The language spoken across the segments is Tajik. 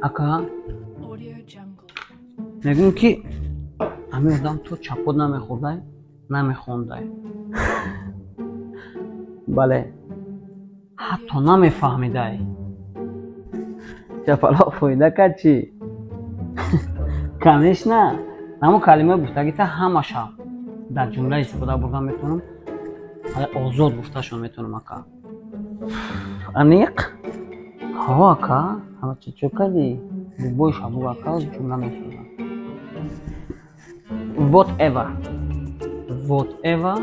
Ака мегӯм ки ҳамин одам то чапот намехӯрдай, намехондай. Бале, ҳатто намефаҳмидай. Чапало фоида кард чӣ? Конечно, ҳамун калимаи гуфтагита ҳамаша дар ҷумла истифода бурда метавонам. Озод гуфташон метавонам ака. Аниқ? Ҳо ака, ҳама чӣ чӯ кардӣ? Бубои шабу ака ҷумла месозам. What+ever. What+ever.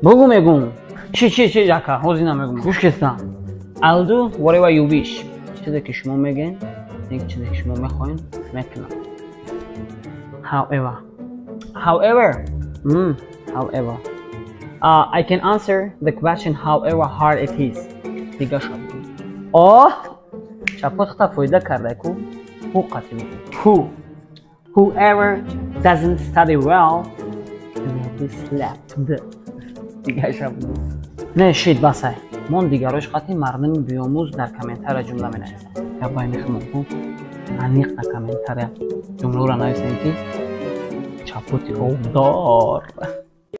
بگو میگم چی جاکا حوزی نمیگم گوش کستم. I'll do whatever you wish. چیزی که شما میگین، چیزی که شما میخواین میکنم. However, I can answer the question however hard it is. دیگه شد. چپات خطا فایده کرده کو؟ Who قطعی میگم. Whoever doesn't study well will be slapped. دیگه شد. نه شید بسای. من دیگه روش قطعی مردم بیاموز در کامنتر جمله می نویسم. یا باید شما کو انیق در کامنتر جمله را نویسیم که چپوتی او دار.